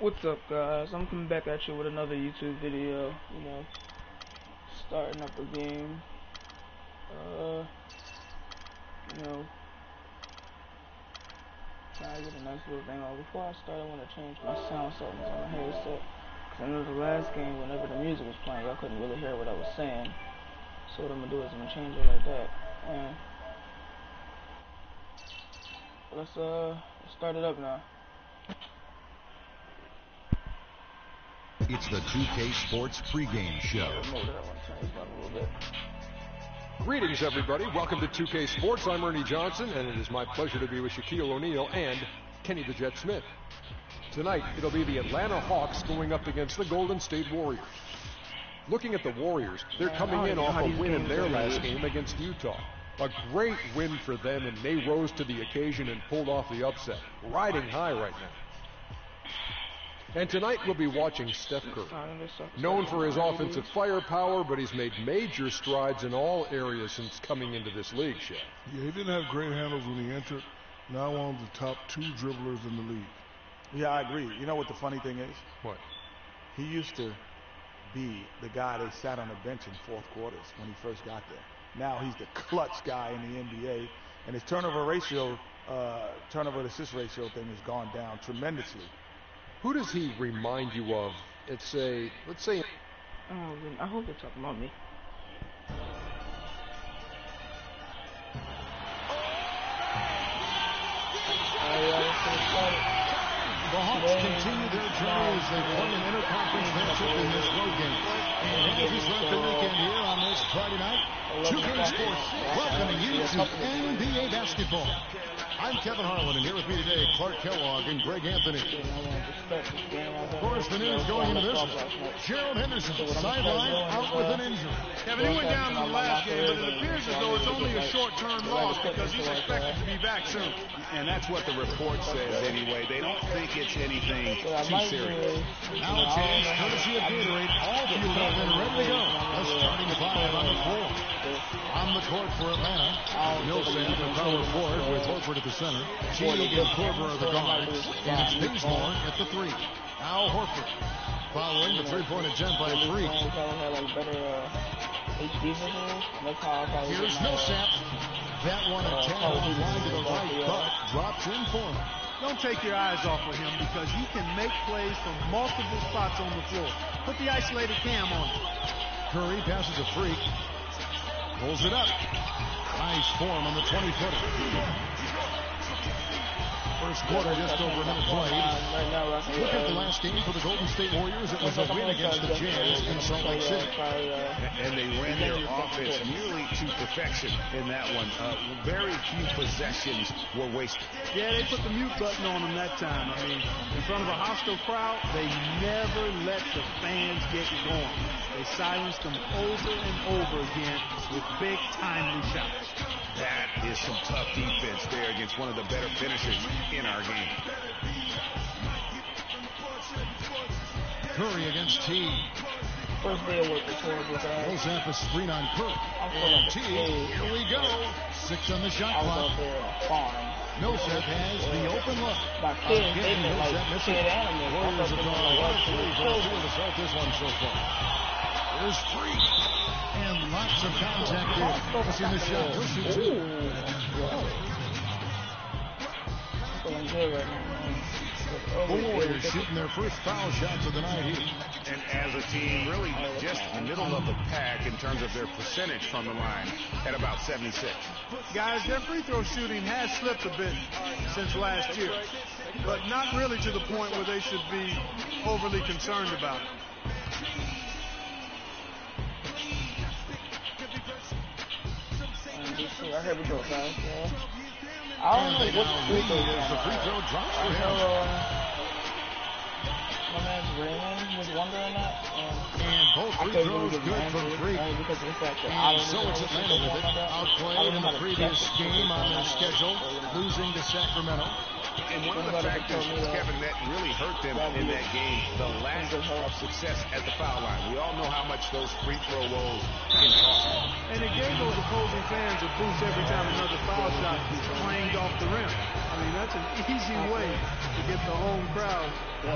What's up, guys? I'm coming back at you with another YouTube video. Starting up a game. Uh, trying to get a nice little thing on. Before I start, I want to change my sound settings on my headset. Cause I know the last game, whenever the music was playing, y'all couldn't really hear what I was saying. So what I'm gonna do is I'm gonna change it like that. And let's start it up now. It's the 2K Sports pregame show. Greetings, everybody. Welcome to 2K Sports. I'm Ernie Johnson, and it is my pleasure to be with Shaquille O'Neal and Kenny the Jet Smith. Tonight, it'll be the Atlanta Hawks going up against the Golden State Warriors. Looking at the Warriors, they're coming in off a win in their last game against Utah. A great win for them, and they rose to the occasion and pulled off the upset. Riding high right now. And tonight we'll be watching Steph Curry. Known for his offensive firepower, but he's made major strides in all areas since coming into this league, Shaq. Yeah, he didn't have great handles when he entered. Now one of the top 2 dribblers in the league. Yeah, I agree. You know what the funny thing is? What? He used to be the guy they sat on the bench in fourth quarters when he first got there. Now he's the clutch guy in the NBA, and his turnover to assist ratio thing has gone down tremendously. Who does he remind you of? Let's say. I hope they're talking about me. The Hawks continue their journey as they play an interconference matchup in this road game. And as we start the weekend here on this Friday night, 2K Sports welcoming you to NBA basketball. I'm Kevin Harlan, and here with me today, Clark Kellogg and Greg Anthony. Of course, the news going into this, Gerald Henderson, sidelined out with an injury. Kevin, he went down in the last game, but it appears as though it's only a short-term loss because he's expected to be back soon. And that's what the report says anyway. They don't think it's anything too serious. Now a chance, courtesy of Gatorade, all fueled up and ready to go. A starting 5 on the floor. On the court for Atlanta, Millsap, the power forward with Horford at the center. Teague and Korver are the guards, and it's Bazemore at the 3. Now Horford following the three-point attempt by Freak. Here's Millsap. That one a tad line to the right, but drops in for him. Don't take your eyes off of him because he can make plays from multiple spots on the floor. Put the isolated cam on him. Curry passes a Freak. Pulls it up. Nice form on the 20-footer. First quarter, just over a minute played. Look at the last game for the Golden State Warriors. It was a win against the Jazz in Salt Lake City. And they ran their offense nearly to perfection in that one. Very few possessions were wasted. Yeah, they put the mute button on him that time. I mean, in front of a hostile crowd, they never let the fans get going. They silenced them over and over again with big, timely shots. That is some tough defense there against one of the better finishers in our game. Curry against Teague. First day of work is horrible, guys. Millsap a screen on Curry. And Teague, here we go. 6 on the shot clock. Millsap has the open look. Again, Millsap missing. Warriors have gone 1 of 3 from the field to start this one so far. There's Freak. And lots of contact there. Focusing the shot. The Warriors shooting their first foul shots of the night here. And as a team, really just middle of the pack in terms of their percentage from the line at about 76. Guys, their free throw shooting has slipped a bit since last year, but not really to the point where they should be overly concerned about it. Here we go, guys. I don't know what free throw is. The free throw drops for him. My man Raymond was wondering that. And both free throws good from Freak. Because of the fact that And so it's Atlanta with it. Outplayed in the previous game on their schedule, losing to Sacramento. And one of the factors, Kevin, that really hurt them in that game, the lack of success at the foul line. We all know how much those free throw woes can cost. And it gave those opposing fans a boost every time another foul shot clanged off the rim. I mean, that's an easy way to get the home crowd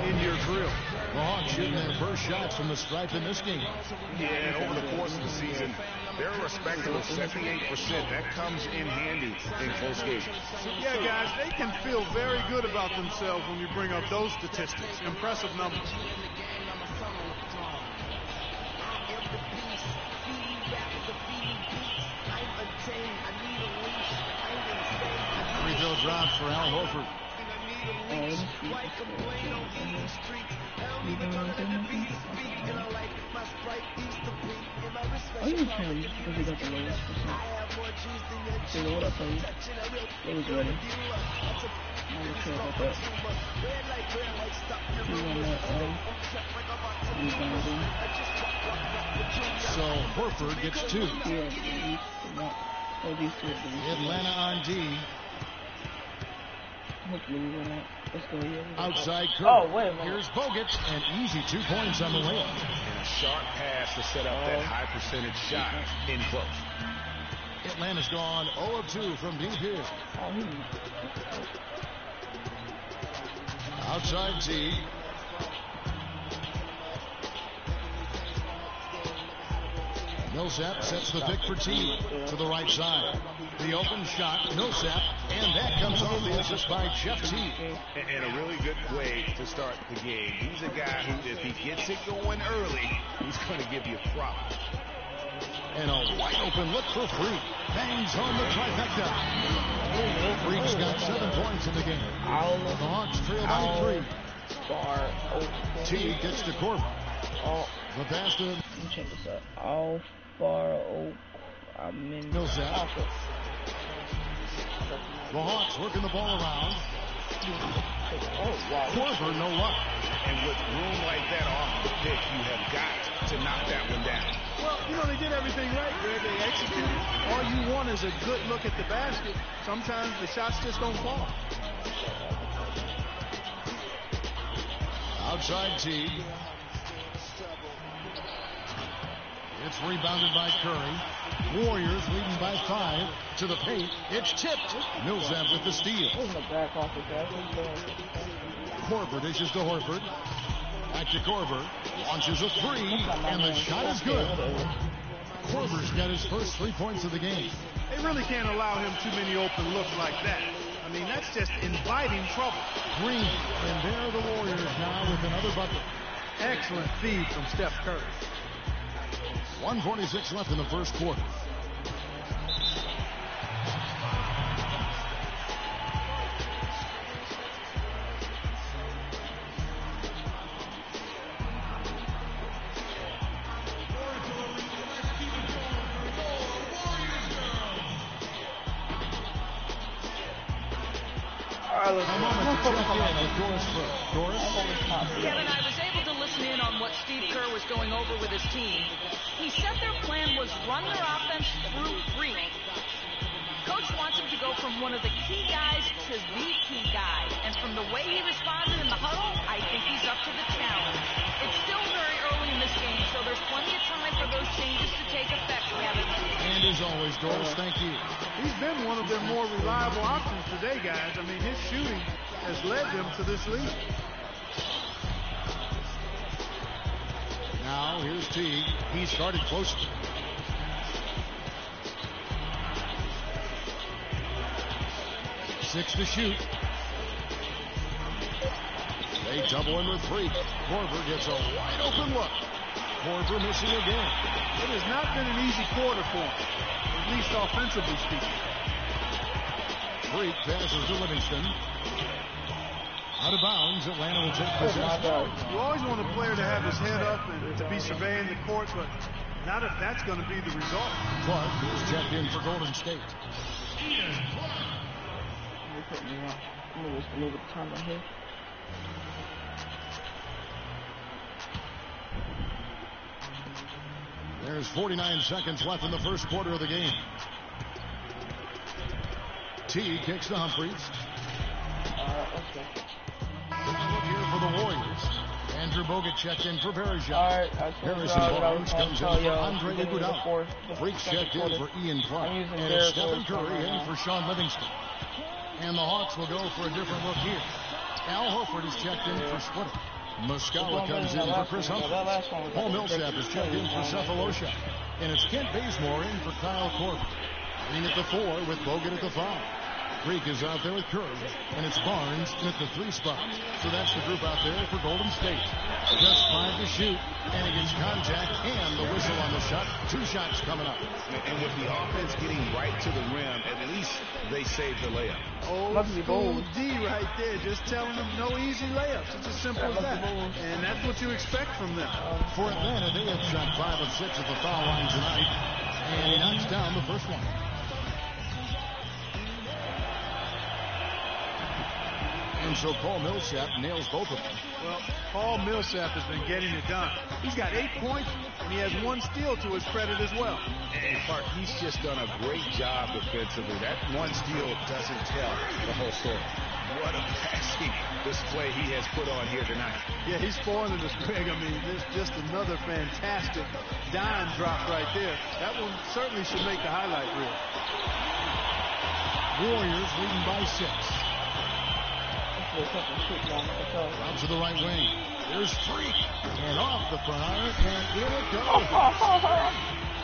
in your grill. The Hawks shooting their first shots from the stripe in this game. Yeah, and over the course of the season, they're a respectable 78%. That comes in handy in close games. Yeah, guys, they can feel very good about themselves when you bring up those statistics. Impressive numbers. Free throw drops for Al Horford. Oh, you can because he got the lowest percent. So what I tell you? It was ready. I don't care about that. He won that rebounding. So Horford gets 2. Atlanta on D. Hopefully we win that. Let's go. Outside Curry. Oh, wait a minute. Here's Bogut, and easy 2 points on the layup. And a sharp pass to set up that high percentage shot in close. Atlanta's gone 0 of 2 from deep here. Outside T. Millsap sets the pick for T to the right side. The open shot, Millsap, and that comes off the assist by Jeff T. And a really good way to start the game. He's a guy who, if he gets it going early, he's going to give you problems. And a wide open look for Freak. Bangs home the trifecta. Freak's got 7 points in the game. The Hawks trail by 3. T gets to Corbin. The pass to... Let me check this out. Millsap. The Hawks working the ball around. Korver, no luck. And with room like that off the pick, you have got to knock that one down. Well, you know, they did everything right, Greg. They executed. All you want is a good look at the basket. Sometimes the shots just don't fall. Outside T. It's rebounded by Curry. Warriors leading by 5 to the paint. It's tipped. Millsap with the steal. Korver dishes to Horford. Back to Korver. Launches a 3, and the shot is good. Korver's got his first 3 points of the game. They really can't allow him too many open looks like that. I mean, that's just inviting trouble. Green, and there are the Warriors now with another bucket. Excellent feed from Steph Curry. 1:46 left in the first quarter. Kevin, I was able to listen in on what Steve Kerr was going over with his team. He said their plan was run their offense through Freak. Coach wants him to go from one of the key guys to the key guy. And from the way he responded in the huddle, I think he's up to the challenge. It's still very early in this game, so there's plenty of time for those changes to take effect, Kevin. And as always, Doris, thank you. He's been one of their more reliable options today, guys. I mean, his shooting has led them to this lead. Now, here's T. He started close. Six to shoot. They double him with Freak. Korver gets a wide open look. Korver missing again. It has not been an easy quarter for him, at least offensively speaking. Freak passes to Livingston. Out of bounds, Atlanta will take possession. You always want a player to have his head up and to be surveying the court, but not if that's going to be the result. Clark is checked in for Golden State. I'm going to waste a little bit of time right here. There's 49 seconds left in the first quarter of the game. T kicks to Humphries. Look here for the Warriors. And Andrew Bogut checked in for Bergeron. Alright, Harrison Barnes comes in for Andre Iguodala. Freaks checked in for Ian Clark. And it's Stephen Curry in for Sean Livingston. And the Hawks will go for a different look here. Al Horford is checked in for Splitter. Muscala comes in for Chris Humphries. Paul Millsap is checked in for Cephalosha. And it's Kent Bazemore in for Kyle Korver. Green at the 4 with Bogut at the 5. Freak is out there with Curry, and it's Barnes in at the 3 spot. So that's the group out there for Golden State. Just 5 to shoot, and he gets contact and the whistle on the shot. 2 shots coming up. And with the offense getting right to the rim, at least they saved the layup. Old school D right there, just telling them no easy layups. It's as simple as that. And that's what you expect from them. For Atlanta, they have shot 5 of 6 at the foul line tonight, and he knocks down the first one. And so Paul Millsap nails both of them. Well, Paul Millsap has been getting it done. He's got 8 points, and he has 1 steal to his credit as well. And Clark, he's just done a great job defensively. That 1 steal doesn't tell the whole story. What a passing display he has put on here tonight. Yeah, he's spoiling us, Greg. I mean, there's just another fantastic dime drop right there. That one certainly should make the highlight reel. Warriors leading by 6. Out to the right wing. There's Freak. And off the front iron, and in it goes.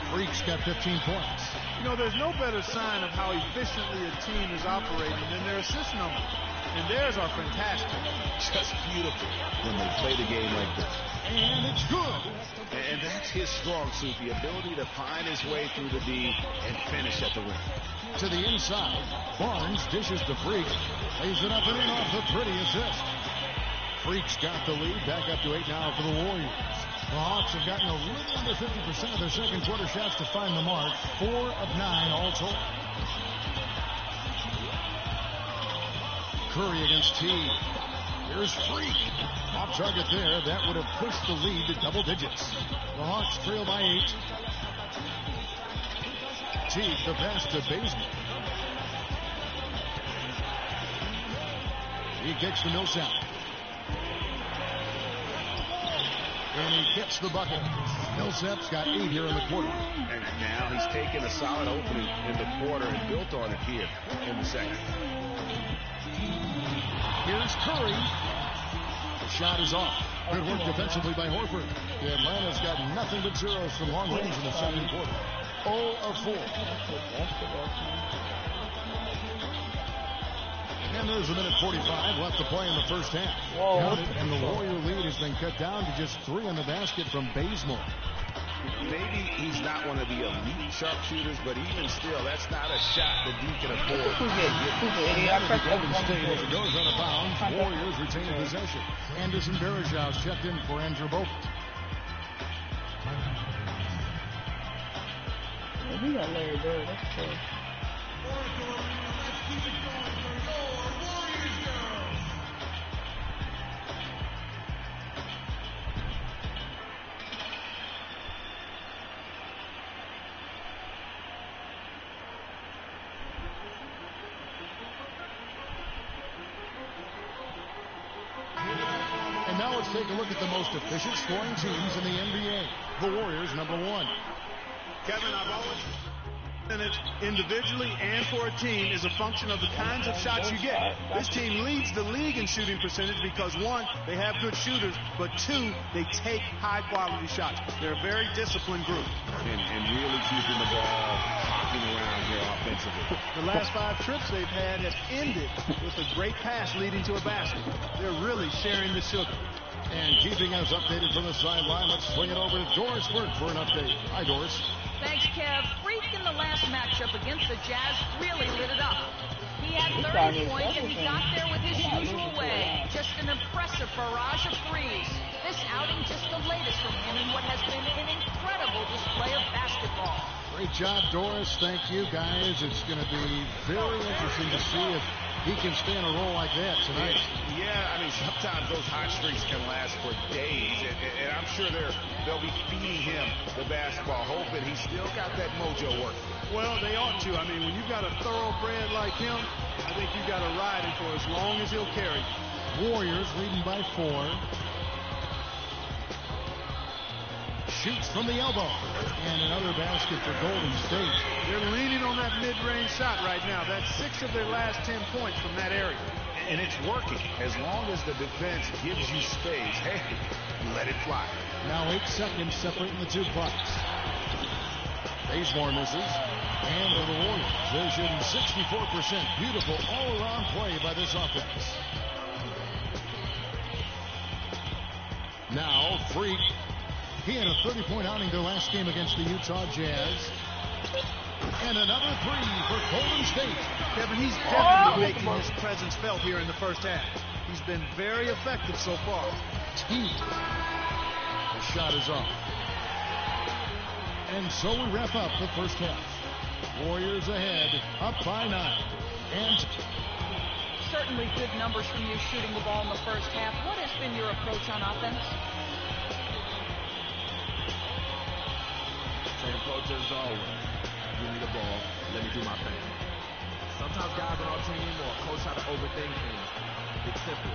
Freak's got 15 points. You know, there's no better sign of how efficiently a team is operating than their assist numbers. And theirs are fantastic. Just beautiful when they play the game like this. And it's good. And that's his strong suit, the ability to find his way through the D and finish at the rim. To the inside, Barnes dishes to Freak. Lays it up and in off the pretty assist. Freak's got the lead, back up to 8 now for the Warriors. The Hawks have gotten a little under 50% of their second quarter shots to find the mark. 4 of 9 all told. Curry against Teague. Here's Freak. Off target there. That would have pushed the lead to double digits. The Hawks trail by 8. Teague, the pass to Bazemore. He kicks to Millsap. And he gets the bucket. Millsap's got 8 here in the quarter. And now he's taken a solid opening in the quarter and built on it here in the second. Here's Curry. The shot is off. Good work defensively by Horford. Atlanta's got nothing but zeros from long range in the second quarter. 0 of 4. And there's a minute 45 left to play in the first half. Counted, and the Warrior lead has been cut down to just 3 in the basket from Bazemore. Maybe he's not one of the elite sharpshooters, but even still, that's not a shot that he can afford. Golden State as it goes out of bounds. Warriors retain possession. Anderson Bergeron checked in for Andrew Bogut. We got Larry Bird. That's cool. And now let's take a look at the most efficient scoring teams in the NBA. The Warriors, number 1. Kevin, I've always said it individually and for a team is a function of the kinds of shots you get. This team leads the league in shooting percentage because 1, they have good shooters, but 2, they take high-quality shots. They're a very disciplined group. And really keeping the ball hopping around here offensively. The last 5 trips they've had have ended with a great pass leading to a basket. They're really sharing the sugar. And keeping us updated from the sideline, let's swing it over to Doris Burke for an update. Hi, Doris. Thanks, Kev. Freak in the last matchup against the Jazz really lit it up. He had 30 points, and he got there with his usual way. Just an impressive barrage of threes. This outing just the latest from him in what has been an incredible display of basketball. Great job, Doris. Thank you, guys. It's going to be very interesting to see if he can stay in a role like that tonight. Yeah, I mean, sometimes those hot streaks can last for days, and I'm sure they'll be feeding him the basketball, hoping he's still got that mojo working. Well, they ought to. I mean, when you've got a thoroughbred like him, I think you've got to ride him for as long as he'll carry. Warriors leading by 4. shoots from the elbow. And another basket for Golden State. They're leaning on that mid-range shot right now. That's 6 of their last 10 points from that area. And it's working. As long as the defense gives you space, hey, let it fly. Now 8 seconds separating the two clocks. Bazemore misses. And for the Warriors, they're shooting 64%. Beautiful all-around play by this offense. Now, Freak. He had a 30-point outing their last game against the Utah Jazz. And another 3 for Golden State. Kevin, he's definitely making his presence felt here in the first half. He's been very effective so far. The shot is off. And so we wrap up the first half. Warriors ahead, up by 9. And Certainly good numbers from you shooting the ball in the first half. What has been your approach on offense? Same approach as always. Give me the ball, let me do my thing. Sometimes guys on our team or coach try to overthink things. It's simple.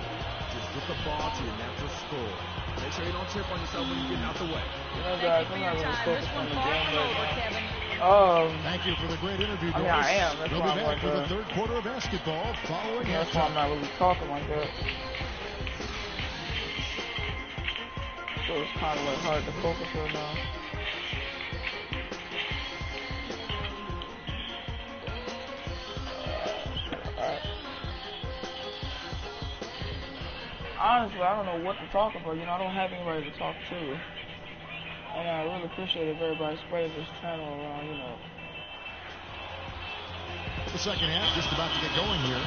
Just get the ball to your natural score. Make sure you don't trip on yourself when you're getting out the way. You know, guys, I'm not really focused on the game right now. thank you for the great interview, I mean, I am. That's we'll why be I'm back for the like, third quarter of basketball following that's why I'm not really talking like that. So it's kind of like hard to focus right now. Honestly, I don't know what to talk about. You know, I don't have anybody to talk to. And I really appreciate if everybody spreads this channel around, you know. The second half just about to get going here.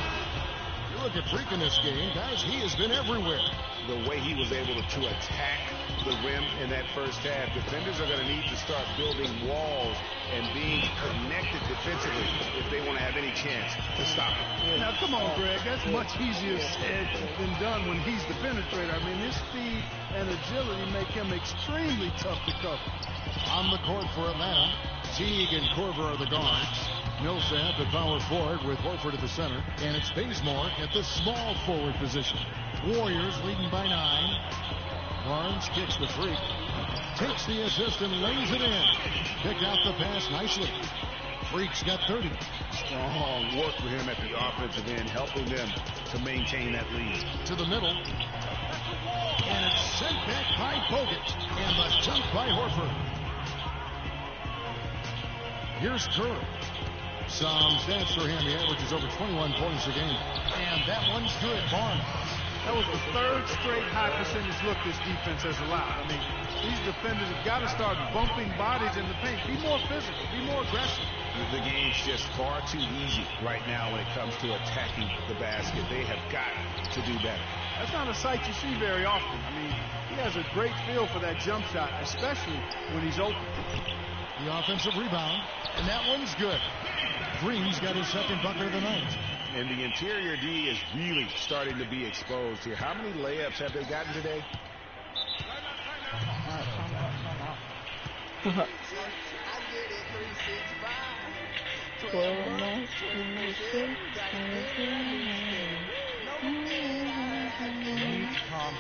You look at Freak in this game, guys, he has been everywhere. The way he was able to attack the rim in that first half, defenders are going to need to start building walls and being connected defensively if they want to have any chance to stop him. Now, come on, Greg. That's much easier said than done when he's the penetrator. I mean, his speed and agility make him extremely tough to cover. On the court for Atlanta, Teague and Korver are the guards. Millsap at power forward with Horford at the center. And it's Bazemore at the small forward position. Warriors leading by 9. Barnes kicks the Freak. Takes the assist and lays it in. Picked out the pass nicely. Freak's got 30. Strong work for him at the offensive end, helping them to maintain that lead. To the middle. And it's sent back by Bogut. And the jump by Horford. Here's Kerr. Some stats for him. He averages over 21 points a game. And that one's good. Barnes. That was the third straight high percentage look this defense has allowed. I mean, these defenders have got to start bumping bodies in the paint. Be more physical. Be more aggressive. The game's just far too easy right now when it comes to attacking the basket. They have got to do better. That's not a sight you see very often. I mean, he has a great feel for that jump shot, especially when he's open. The offensive rebound, and that one's good. Green's got his second bucket of the night. And the interior D is really starting to be exposed here. How many layups have they gotten today? Calm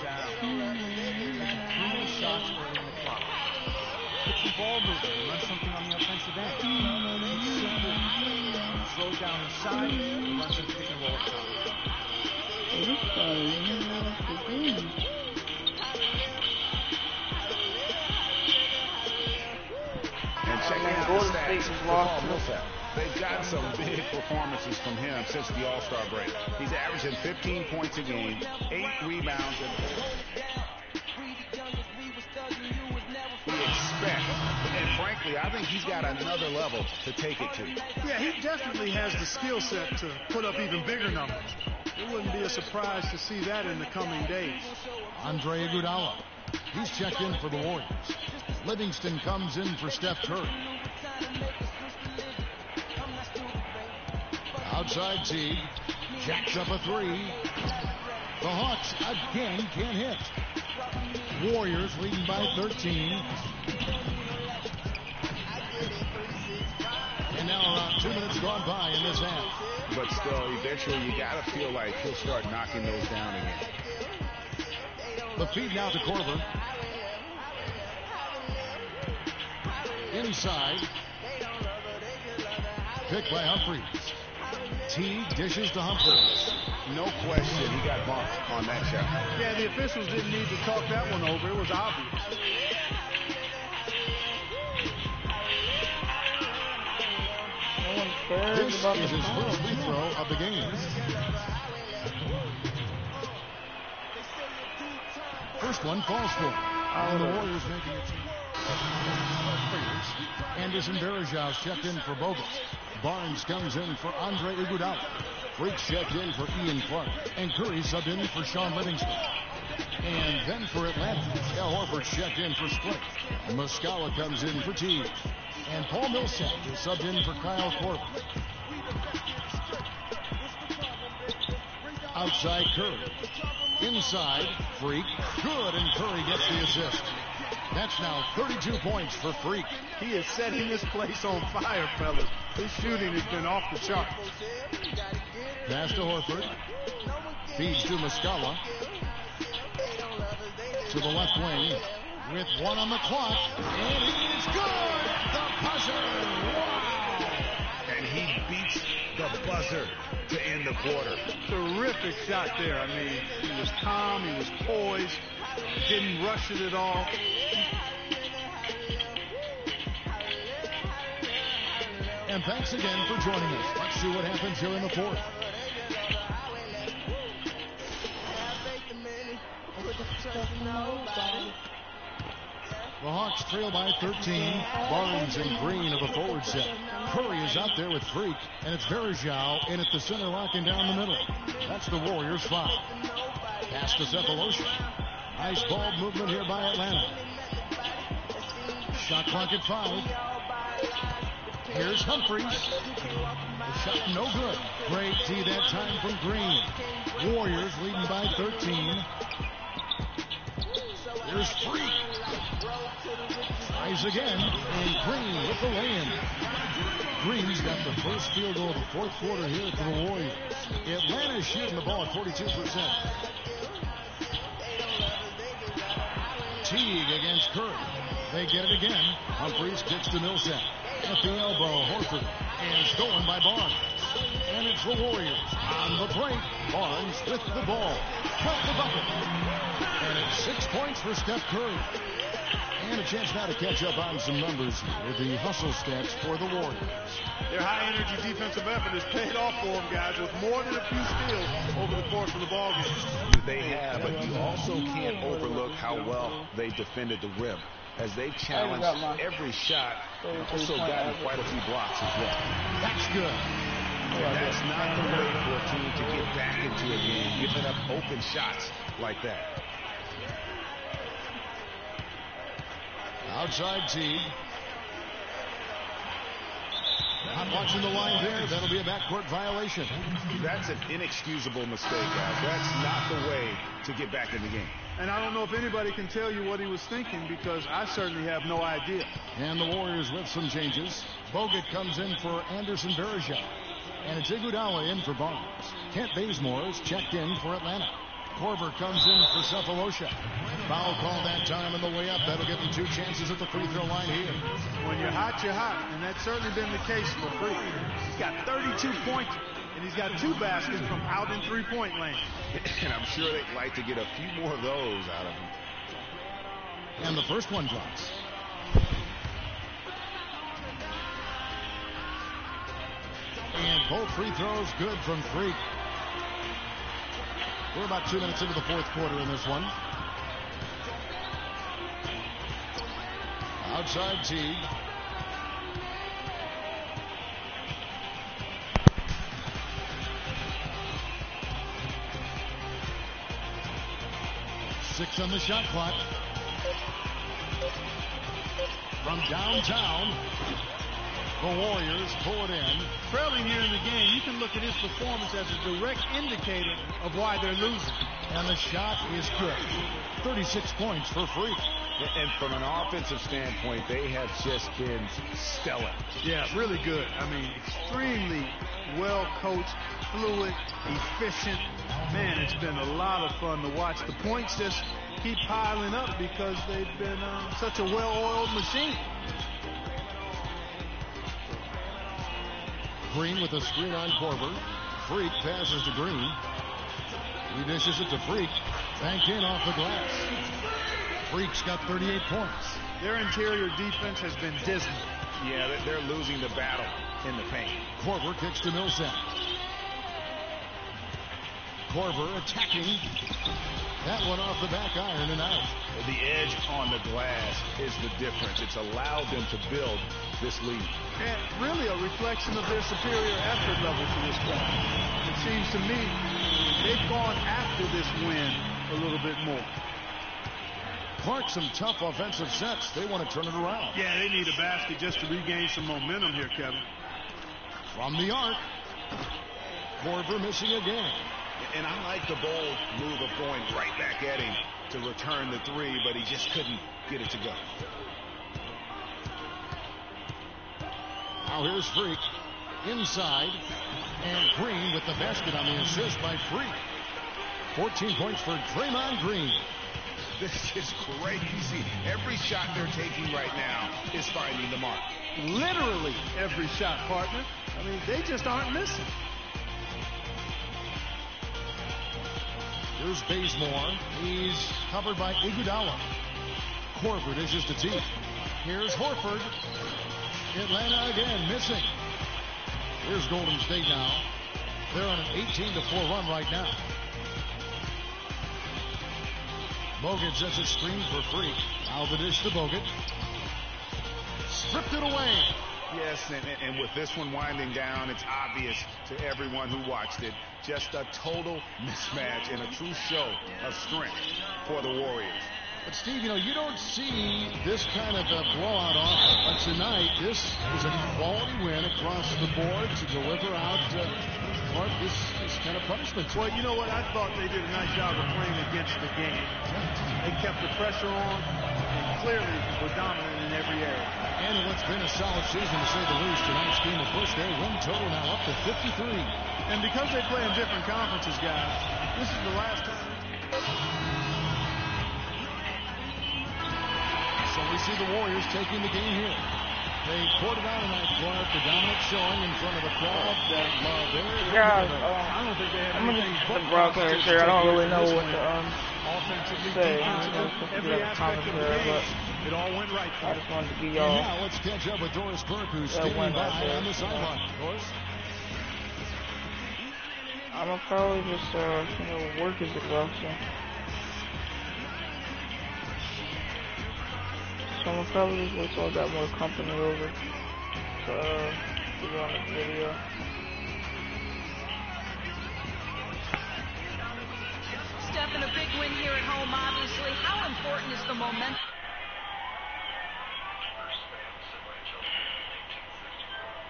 down. 3 shots early in the clock. Get the ball moving. Run something on the offensive end. Simple. Slow down inside. Run some pick and roll at top. And check out the stats for Paul Millsap. They've got some big performances from him since the All-Star break. He's averaging 15 points a game, 8 rebounds, and we expect. And frankly, I think he's got another level to take it to. Yeah, he definitely has the skill set to put up even bigger numbers. It wouldn't be a surprise to see that in the coming days. Andre Iguodala. He's checked in for the Warriors. Livingston comes in for Steph Curry. Outside Teague. Jacks up a 3. The Hawks again can't hit. Warriors leading by 13. And now around 2 minutes gone by in this half. But still, eventually you got to feel like he'll start knocking those down again. The feed now to Korver. Inside. Picked by Humphries. Teague dishes to Humphries. No question, he got bumped on that shot. Yeah, the officials didn't need to talk that one over. It was obvious. This is his first free throw of the game. First one falls for him. And the Warriors making it. Anderson Varejao checked in for Bogut. Barnes comes in for Andre Iguodala. Freaks checked in for Ian Clark. And Curry subbed in for Sean Livingston. And then for Atlanta, Al Horford checked in for Split. Muscala comes in for Teague. And Paul Millsap is subbed in for Kyle Korver. Outside Curry. Inside, Freak. Good, and Curry gets the assist. That's now 32 points for Freak. He is setting this place on fire, fellas. His shooting has been off the charts. Pass to Horford. Feeds to Muscala. To the left wing. With one on the clock. And it is good! The buzzer! Wow! And he beats the buzzer to end the quarter. Terrific shot there. I mean, he was calm, he was poised, didn't rush it at all. And thanks again for joining us. Let's see what happens here in the fourth. The Hawks trail by 13. Barnes and Green of a forward set. Curry is out there with Freak, and it's Varejao in at the center, locking down the middle. That's the Warriors' foul. Pass to Cephalosha. Nice ball movement here by Atlanta. Shot clock at 5. Here's Humphries. The shot no good. Great D that time from Green. Warriors leading by 13. Here's Freak. Tries again, and Green with the lay-in. Green's got the first field goal of the fourth quarter here for the Warriors. Atlanta's shooting the ball at 42%. Teague against Curry. They get it again. Humphries kicks to Millsap. At the elbow, Horford. And stolen by Barnes. And it's the Warriors on the break. Barnes with the ball. Cut the bucket. And it's 6 points for Steph Curry. And a chance now to catch up on some numbers with the hustle stats for the Warriors. Their high-energy defensive effort has paid off for them, guys, with more than a few steals over the course of the ballgame. They have, but you also can't overlook how well they defended the rim, as they've challenged every shot and also gotten quite a few blocks as well. That's good. And that's not the way for a team to get back into a game, giving up open shots like that. Outside Teague. Not watching the line there. That'll be a backcourt violation. That's an inexcusable mistake, guys. That's not the way to get back in the game. And I don't know if anybody can tell you what he was thinking, because I certainly have no idea. And the Warriors with some changes. Bogut comes in for Anderson Varejao. And it's Iguodala in for Barnes. Kent Bazemore is checked in for Atlanta. Korver comes in for Cephalosha. Foul call that time on the way up. That'll give them 2 chances at the free throw line here. When you're hot, you're hot. And that's certainly been the case for Freak. He's got 32 points, and he's got 2 baskets from out in three-point lane. And I'm sure they'd like to get a few more of those out of him. And the first one drops. And both free throws good from Freak. We're about 2 minutes into the fourth quarter in this one. Outside Teague. Six on the shot clock. From downtown, the Warriors pull it in. Trailing here in the game, you can look at his performance as a direct indicator of why they're losing. And the shot is good. 36 points for Freak. And from an offensive standpoint, they have just been stellar. Yeah, really good. I mean, extremely well coached, fluid, efficient. Man, it's been a lot of fun to watch. The points just keep piling up because they've been such a well-oiled machine. Green with a screen on Korver. Freak passes to Green. He dishes it to Freak. Banked in off the glass. Freak's got 38 points. Their interior defense has been dismal. Yeah, they're losing the battle in the paint. Korver kicks to Millsap. Korver attacking. That one off the back iron and out. The edge on the glass is the difference. It's allowed them to build this lead. And really a reflection of their superior effort level to this point. It seems to me they've gone after this win a little bit more. Clark, some tough offensive sets. They want to turn it around. Yeah, they need a basket just to regain some momentum here, Kevin. From the arc. Korver missing again. And I like the bold move of going right back at him to return the three, but he just couldn't get it to go. Now here's Freak. Inside. And Green with the basket on the assist by Freak. 14 points for Draymond Green. This is crazy. Every shot they're taking right now is finding the mark. Literally every shot, partner. I mean, they just aren't missing. Here's Bazemore. He's covered by Iguodala. Korver dishes to deep. Here's Horford. Atlanta again missing. Here's Golden State now. They're on an 18-4 run right now. Bogut sets a screen for Freak. Now the dish to Bogut. Stripped it away. Yes, and with this one winding down, it's obvious to everyone who watched it. Just a total mismatch and a true show of strength for the Warriors. But, Steve, you don't see this kind of a blowout often. But tonight, this is a quality win across the board to deliver out this kind of punishment. Well, you know what? I thought they did a nice job of playing against the game. They kept the pressure on and clearly were dominant in every area. And in what's been a solid season, to say the least, tonight's game will push their win total now up to 53. And because they play in different conferences, guys, this is the last time. So we see the Warriors taking the game here. They poured it out tonight, Clark, the dominant showing in front of a crowd that loved it. Guys, I don't think they had I'm going to anything the broadcast here. I don't really know what to offensively, say. every aspect of the game. It all went right. I just wanted to give And y'all now let's catch up with Doris Burke, who's standing by on the sideline. Doris? I'm going to probably just, work as exhaustion. So I'm going to probably just wait till I got more company over to give you on this video. Steph, in a big win here at home, obviously. How important is the momentum?